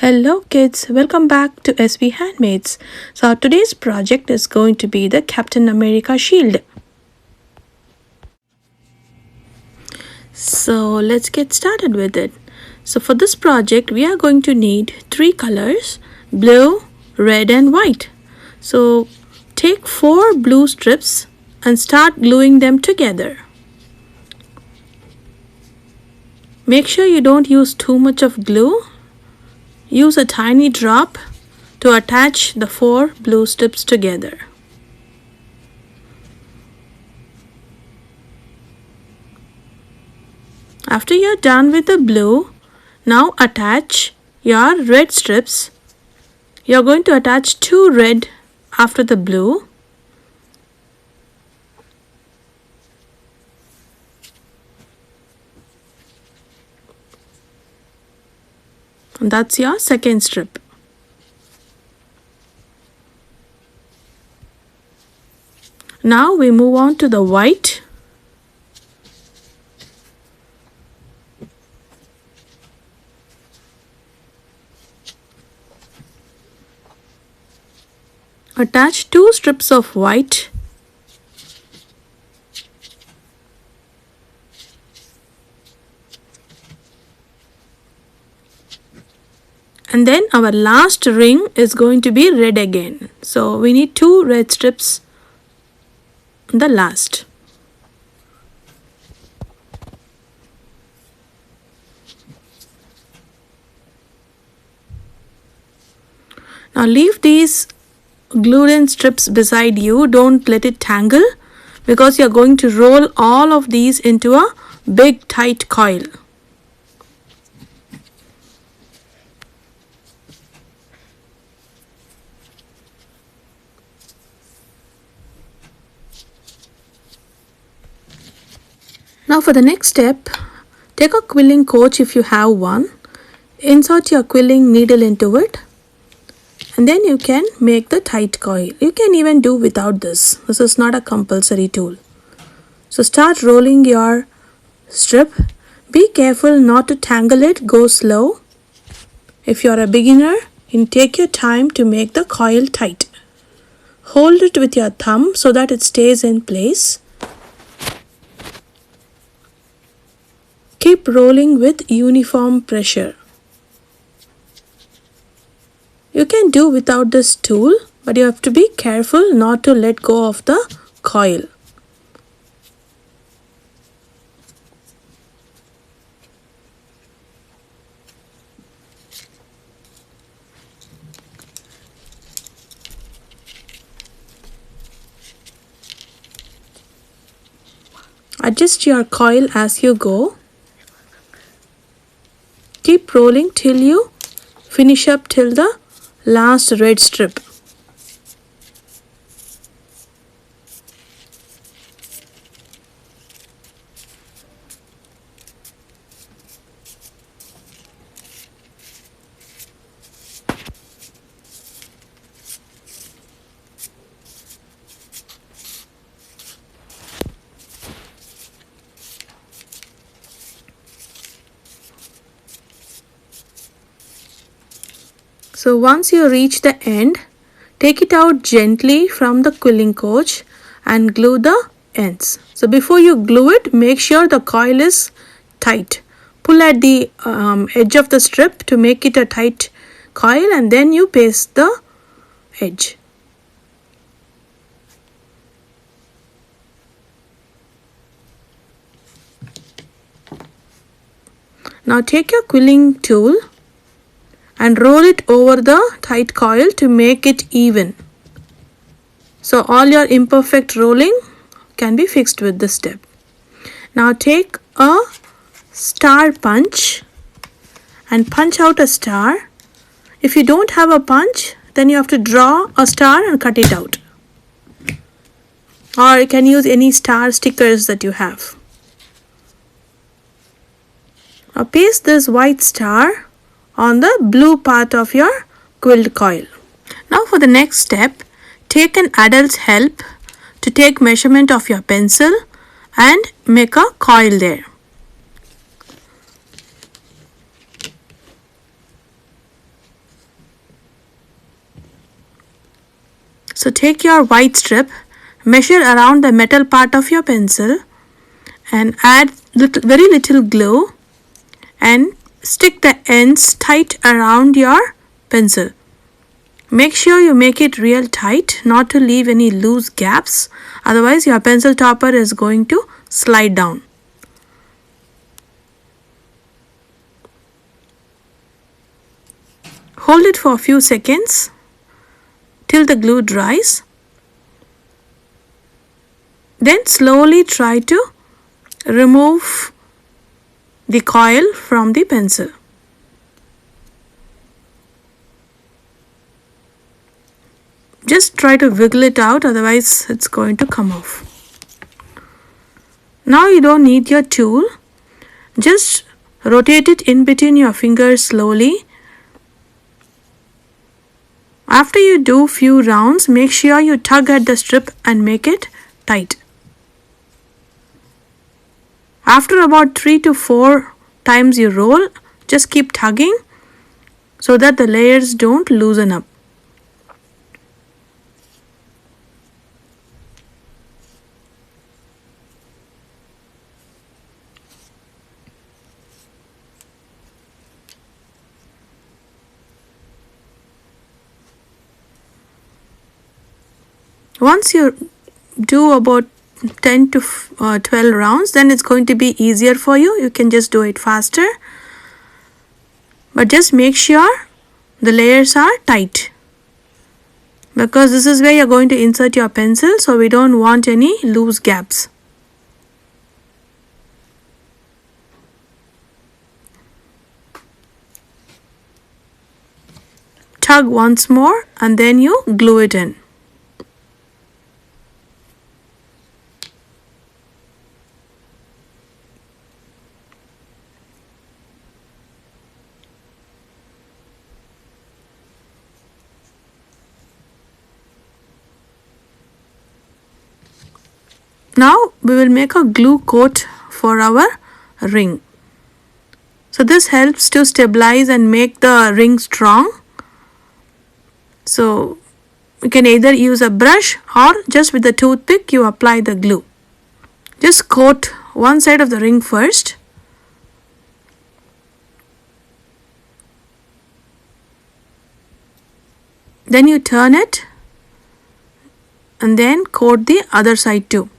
Hello kids, welcome back to SVHandmades. So today's project is going to be the Captain America shield. So let's get started with it. So for this project we are going to need three colors: blue, red and white. So take 4 blue strips and start gluing them together. Make sure you don't use too much of glue. Use a tiny drop to attach the 4 blue strips together. After you're done with the blue, now attach your red strips. You're going to attach 2 red after the blue. And that's your second strip. Now we move on to the white. Attach 2 strips of white. And then our last ring is going to be red again. So we need 2 red strips on the last. Now leave these glued in strips beside you. Don't let it tangle because you're going to roll all of these into a big tight coil. Now for the next step, take a quilling coach if you have one, insert your quilling needle into it, and then you can make the tight coil. You can even do without this. This is not a compulsory tool. So start rolling your strip. Be careful not to tangle it, go slow. If you are a beginner, you take your time to make the coil tight. Hold it with your thumb so that it stays in place. Keep rolling with uniform pressure. You can do without this tool, but you have to be careful not to let go of the coil. Adjust your coil as you go. Keep rolling till you finish up till the last red strip. So once you reach the end, take it out gently from the quilling coach and glue the ends. So before you glue it, make sure the coil is tight. Pull at the edge of the strip to make it a tight coil, and then you paste the edge. Now take your quilling tool and roll it over the tight coil to make it even. So all your imperfect rolling can be fixed with this step. Now take a star punch and punch out a star. If you don't have a punch, then you have to draw a star and cut it out. Or you can use any star stickers that you have. Now paste this white star on the blue part of your quilled coil. Now for the next step, take an adult's help to take measurement of your pencil and make a coil there. So take your white strip, measure around the metal part of your pencil and add very little glue and stick the ends tight around your pencil. Make sure you make it real tight, not to leave any loose gaps, otherwise your pencil topper is going to slide down. Hold it for a few seconds till the glue dries. Then slowly try to remove the coil from the pencil. Just try to wiggle it out, otherwise it's going to come off. Now you don't need your tool. Just rotate it in between your fingers slowly. After you do few rounds, make sure you tug at the strip and make it tight. After about 3 to 4 times you roll, just keep tugging so that the layers don't loosen up. Once you do about 10 to 12 rounds, then it's going to be easier for you. You can just do it faster. But just make sure the layers are tight, because this is where you're going to insert your pencil, so we don't want any loose gaps. Tug once more and then you glue it in. Now we will make a glue coat for our ring. So this helps to stabilize and make the ring strong. So you can either use a brush or just with the toothpick you apply the glue. Just coat one side of the ring first. Then you turn it and then coat the other side too.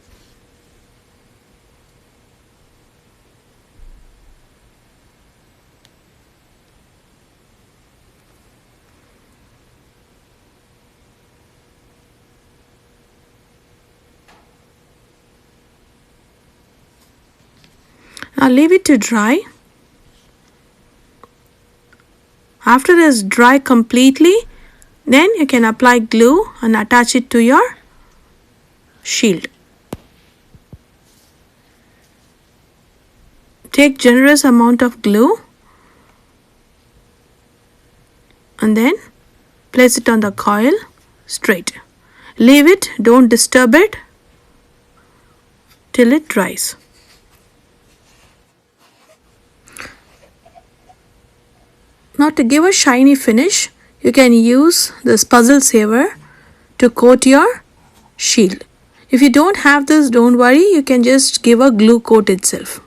Now leave it to dry. After it is dry completely, then you can apply glue and attach it to your shield. Take generous amount of glue and then place it on the coil straight. Leave it, don't disturb it till it dries. Now to give a shiny finish, you can use this puzzle saver to coat your shield. If you don't have this, don't worry, you can just give a glue coat itself.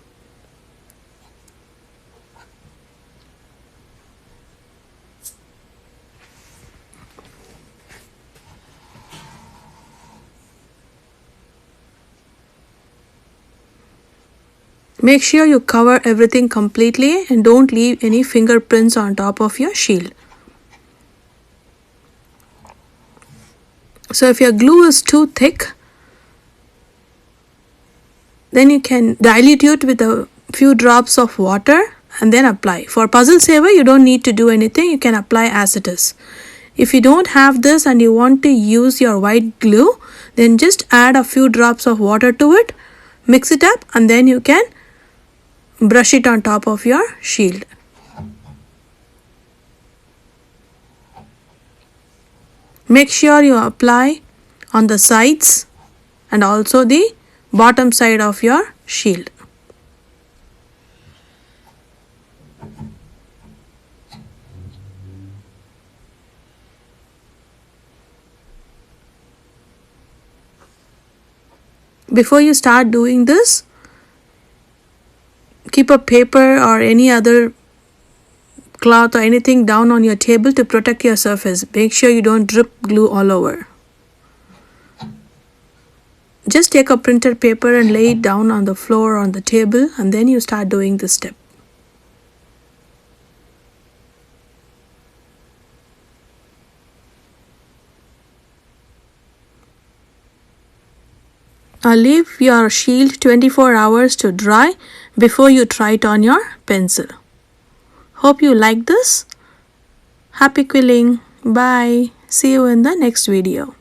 Make sure you cover everything completely and don't leave any fingerprints on top of your shield. So if your glue is too thick, then you can dilute it with a few drops of water and then apply. For puzzle saver, you don't need to do anything, you can apply as it is. If you don't have this and you want to use your white glue, then just add a few drops of water to it, mix it up, and then you can brush it on top of your shield. Make sure you apply on the sides and also the bottom side of your shield. Before you start doing this, keep a paper or any other cloth or anything down on your table to protect your surface. Make sure you don't drip glue all over. Just take a printed paper and lay it down on the floor or on the table, and then you start doing this step. Now leave your shield 24 hours to dry before you try it on your pencil. Hope you like this. Happy quilling. Bye. See you in the next video.